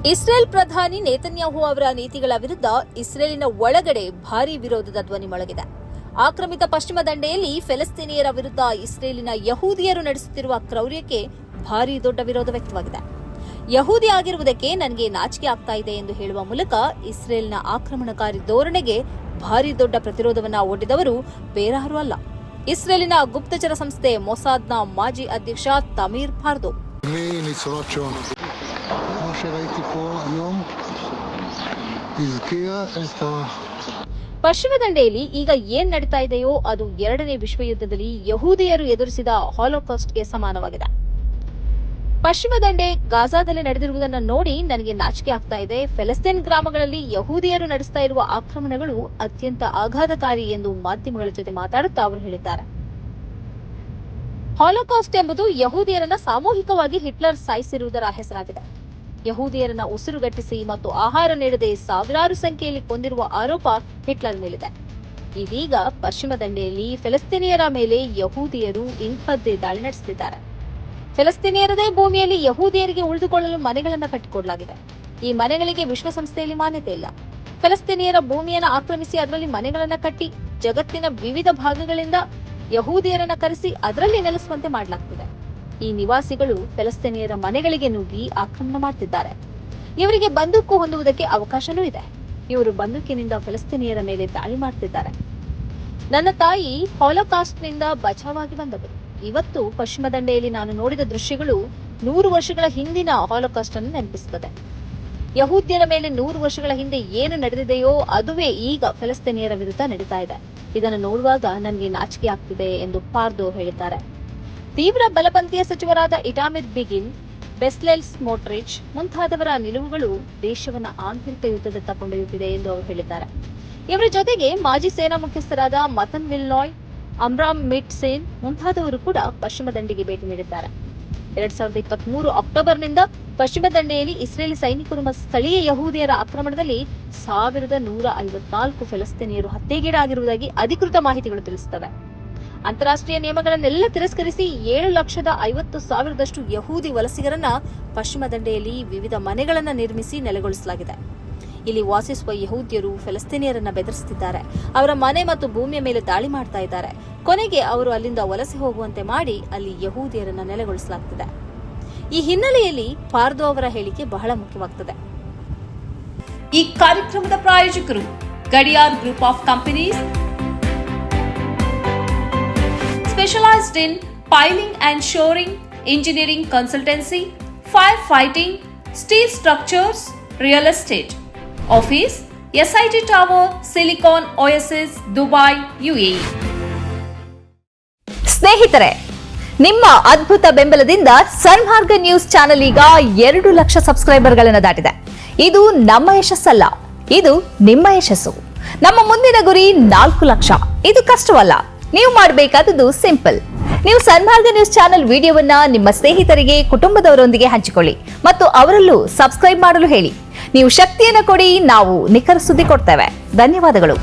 Israel ಪ್ರಧಾನಿ Netanyahu ಅವರ ನೀತಿಗಳ ವಿರುದ್ಧ ಇಸ್ರೇಲಿನ ಒಳಗಡೆ ಭಾರೀ ವಿರೋಧದ ಧ್ವನಿ ಮೊಳಗಿದೆ. ಆಕ್ರಮಿತ ಪಶ್ಚಿಮ ದಂಡೆಯಲ್ಲಿ ಫೆಲಸ್ತೀನಿಯರ ವಿರುದ್ಧ ಇಸ್ರೇಲಿನ ಯಹೂದಿಯರು ನಡೆಸುತ್ತಿರುವ ಕ್ರೌರ್ಯಕ್ಕೆ ಭಾರೀ ದೊಡ್ಡ ವಿರೋಧ ವ್ಯಕ್ತವಾಗಿದೆ. ಯಹೂದಿ ಆಗಿರುವುದಕ್ಕೆ ನನಗೆ ನಾಚಿಕೆ ಆಗ್ತಾ ಇದೆ ಎಂದು ಹೇಳುವ ಮೂಲಕ ಇಸ್ರೇಲ್ನ ಆಕ್ರಮಣಕಾರಿ ಧೋರಣೆಗೆ ಭಾರೀ ದೊಡ್ಡ ಪ್ರತಿರೋಧವನ್ನು ಒಡ್ಡಿದವರು ಬೇರಾರೂ ಅಲ್ಲ, ಇಸ್ರೇಲಿನ ಗುಪ್ತಚರ ಸಂಸ್ಥೆ ಮೊಸಾದ್ನ ಮಾಜಿ ಅಧ್ಯಕ್ಷ ತಮೀರ್ ಪಾರ್ದೋ. ಪಶ್ಚಿಮ ದಂಡೆಯಲ್ಲಿ ಈಗ ಏನ್ ನಡೀತಾ ಇದೆಯೋ ಅದು ಎರಡನೇ ವಿಶ್ವ ಯುದ್ಧದಲ್ಲಿ ಯಹೂದಿಯರು ಎದುರಿಸಿದ ಹಾಲೋಕಾಸ್ಟ್ಗೆ ಸಮಾನವಾಗಿದೆ. ಪಶ್ಚಿಮ ದಂಡೆ ಗಾಜಾದಲ್ಲಿ ನಡೆದಿರುವುದನ್ನು ನೋಡಿ ನನಗೆ ನಾಚಿಕೆ ಆಗ್ತಾ ಇದೆ. ಫೆಲಸ್ತೀನ್ ಗ್ರಾಮಗಳಲ್ಲಿ ಯಹೂದಿಯರು ನಡೆಸ್ತಾ ಇರುವ ಆಕ್ರಮಣಗಳು ಅತ್ಯಂತ ಆಘಾತಕಾರಿ ಎಂದು ಮಾಧ್ಯಮಗಳ ಜೊತೆ ಮಾತಾಡುತ್ತಾ ಅವರು ಹೇಳಿದ್ದಾರೆ. ಹಾಲೋಕಾಸ್ಟ್ ಎಂಬುದು ಯಹೂದಿಯರನ್ನ ಸಾಮೂಹಿಕವಾಗಿ ಹಿಟ್ಲರ್ ಸಾಯಿಸಿರುವುದರ ಹೆಸರಾಗಿದೆ. ಯಹೂದಿಯರನ್ನ ಉಸಿರುಗಟ್ಟಿಸಿ ಮತ್ತು ಆಹಾರ ನೀಡದೆ ಸಾವಿರಾರು ಸಂಖ್ಯೆಯಲ್ಲಿ ಕೊಂದಿರುವ ಆರೋಪ ಹಿಟ್ಲರ್ ಮೇಲಿದೆ. ಇದೀಗ ಪಶ್ಚಿಮ ದಂಡೆಯಲ್ಲಿ ಫೆಲಸ್ತೀನಿಯರ ಮೇಲೆ ಯಹೂದಿಯರು ಇಂಥದ್ದೇ ದಾಳಿ ನಡೆಸುತ್ತಿದ್ದಾರೆ. ಫೆಲಸ್ತೀನಿಯರದೇ ಭೂಮಿಯಲ್ಲಿ ಯಹೂದಿಯರಿಗೆ ಉಳಿದುಕೊಳ್ಳಲು ಮನೆಗಳನ್ನು ಕಟ್ಟಿಕೊಡಲಾಗಿದೆ. ಈ ಮನೆಗಳಿಗೆ ವಿಶ್ವಸಂಸ್ಥೆಯಲ್ಲಿ ಮಾನ್ಯತೆ ಇಲ್ಲ. ಫೆಲಸ್ತೀನಿಯರ ಭೂಮಿಯನ್ನು ಆಕ್ರಮಿಸಿ ಅದರಲ್ಲಿ ಮನೆಗಳನ್ನು ಕಟ್ಟಿ ಜಗತ್ತಿನ ವಿವಿಧ ಭಾಗಗಳಿಂದ ಯಹೂದಿಯರನ್ನ ಕರೆಸಿ ಅದರಲ್ಲಿ ನೆಲೆಸುವಂತೆ ಮಾಡಲಾಗ್ತಿದೆ. ಈ ನಿವಾಸಿಗಳು ಫೆಲಸ್ತೀನಿಯರ ಮನೆಗಳಿಗೆ ನುಗ್ಗಿ ಆಕ್ರಮಣ ಮಾಡ್ತಿದ್ದಾರೆ. ಇವರಿಗೆ ಬಂದೂಕು ಹೊಂದುವುದಕ್ಕೆ ಅವಕಾಶನೂ ಇದೆ. ಇವರು ಬಂದೂಕಿನಿಂದ ಫೆಲಸ್ತೀನಿಯರ ಮೇಲೆ ದಾಳಿ ಮಾಡ್ತಿದ್ದಾರೆ. ನನ್ನ ತಾಯಿ ಹಾಲೋಕಾಸ್ಟ್ನಿಂದ ಬಚಾವಾಗಿ ಬಂದವರು. ಇವತ್ತು ಪಶ್ಚಿಮ ದಂಡೆಯಲ್ಲಿ ನಾನು ನೋಡಿದ ದೃಶ್ಯಗಳು 100 ವರ್ಷಗಳ ಹಿಂದಿನ ಹಾಲೋಕಾಸ್ಟ್ ಅನ್ನು ನೆನಪಿಸುತ್ತದೆ. ಯಹೂದ್ಯರ ಮೇಲೆ 100 ವರ್ಷಗಳ ಹಿಂದೆ ಏನು ನಡೆದಿದೆಯೋ ಅದುವೇ ಈಗ ಫೆಲಸ್ತೀನಿಯರ ವಿರುದ್ಧ ನಡೀತಾ ಇದೆ. ಇದನ್ನು ನೋಡುವಾಗ ನನಗೆ ನಾಚಿಕೆ ಆಗ್ತಿದೆ ಎಂದು ಪಾರ್ದೋ ಹೇಳಿದ್ದಾರೆ. ತೀವ್ರ ಬಲಪಂಥೀಯ ಸಚಿವರಾದ ಇಟಾಮಿರ್ ಬಿಗಿನ್, ಬೆಸ್ಲೆಲ್ ಸ್ಮೋಟ್ರಿಚ್ ಮುಂತಾದವರ ನಿಲುವುಗಳು ದೇಶವನ್ನ ಆಂತರಿಕ ಯುದ್ಧದತ್ತ ಕೊಂಡೊಯ್ಯುತ್ತಿದೆ ಎಂದು ಅವರು ಹೇಳಿದ್ದಾರೆ. ಇವರ ಜೊತೆಗೆ ಮಾಜಿ ಸೇನಾ ಮುಖ್ಯಸ್ಥರಾದ ಮತನ್ ವಿಲ್ನಾಯ್, ಅಮ್ರಾಮ್ ಮಿಟ್ಸೇನ್ ಮುಂತಾದವರು ಕೂಡ ಪಶ್ಚಿಮ ದಂಡೆಗೆ ಭೇಟಿ ನೀಡಿದ್ದಾರೆ. 2023 ಅಕ್ಟೋಬರ್ನಿಂದ ಪಶ್ಚಿಮ ದಂಡೆಯಲ್ಲಿ ಇಸ್ರೇಲಿ ಸೈನಿಕರು ಮತ್ತು ಸ್ಥಳೀಯ ಯಹೂದಿಯರ ಆಕ್ರಮಣದಲ್ಲಿ 1154 ಫೆಲಸ್ತೀನಿಯರು ಹತ್ಯೆಗೀಡಾಗಿರುವುದಾಗಿ ಅಧಿಕೃತ ಮಾಹಿತಿಗಳು ತಿಳಿಸುತ್ತವೆ. ಅಂತಾರಾಷ್ಟ್ರೀಯ ನಿಯಮಗಳನ್ನೆಲ್ಲ ತಿರಸ್ಕರಿಸಿ 7,50,000 ಯಹೂದಿ ವಲಸಿಗರನ್ನ ಪಶ್ಚಿಮ ದಂಡೆಯಲ್ಲಿ ವಿವಿಧ ಮನೆಗಳನ್ನ ನಿರ್ಮಿಸಿ ನೆಲೆಗೊಳಿಸಲಾಗಿದೆ. ಇಲ್ಲಿ ವಾಸಿಸುವ ಯಹೂದ್ಯರು ಫೆಲಸ್ತೀನಿಯರನ್ನ ಬೆದರಿಸುತ್ತಿದ್ದಾರೆ. ಅವರ ಮನೆ ಮತ್ತು ಭೂಮಿಯ ಮೇಲೆ ದಾಳಿ ಮಾಡ್ತಾ ಇದ್ದಾರೆ. ಕೊನೆಗೆ ಅವರು ಅಲ್ಲಿಂದ ವಲಸೆ ಹೋಗುವಂತೆ ಮಾಡಿ ಅಲ್ಲಿ ಯಹೂದಿಯರನ್ನ ನೆಲೆಗೊಳಿಸಲಾಗುತ್ತಿದೆ. ಈ ಹಿನ್ನೆಲೆಯಲ್ಲಿ ಪಾರ್ದೋ ಅವರ ಹೇಳಿಕೆ ಬಹಳ ಮುಖ್ಯವಾಗುತ್ತದೆ. ಈ ಕಾರ್ಯಕ್ರಮದ ಪ್ರಾಯೋಜಕರು Gadiyar group of companies, specialized in piling and shoring, engineering consultancy, firefighting, steel structures, real estate. Office, SIT Tower, Silicon Oasis, Dubai, UAE. ಸ್ನೇಹಿತರೆ, ನಿಮ್ಮ ಅದ್ಭುತ ಬೆಂಬಲದಿಂದ ಸನ್ಮಾರ್ಗ ನ್ಯೂಸ್ ಚಾನೆಲ್ ಈಗ 2 ಲಕ್ಷ ಸಬ್ಸ್ಕ್ರೈಬರ್ಗಳನ್ನು ದಾಟಿದೆ. ಇದು ನಮ್ಮ ಯಶಸ್ಸಲ್ಲ, ಇದು ನಿಮ್ಮ ಯಶಸ್ಸು. ನಮ್ಮ ಮುಂದಿನ ಗುರಿ 4 ಲಕ್ಷ. ಇದು ಕಷ್ಟವಲ್ಲ. ನೀವು ಮಾಡಬೇಕಾದದ್ದು ಸಿಂಪಲ್. ನೀವು ಸನ್ಮಾರ್ಗ ನ್ಯೂಸ್ ಚಾನೆಲ್ ವಿಡಿಯೋವನ್ನ ನಿಮ್ಮ ಸ್ನೇಹಿತರಿಗೆ, ಕುಟುಂಬದವರೊಂದಿಗೆ ಹಂಚಿಕೊಳ್ಳಿ ಮತ್ತು ಅವರಲ್ಲೂ ಸಬ್ಸ್ಕ್ರೈಬ್ ಮಾಡಲು ಹೇಳಿ. ನೀವು ಶಕ್ತಿಯನ್ನು ಕೊಡಿ, ನಾವು ನಿಖರ ಸುದ್ದಿ ಕೊಡ್ತೇವೆ. ಧನ್ಯವಾದಗಳು.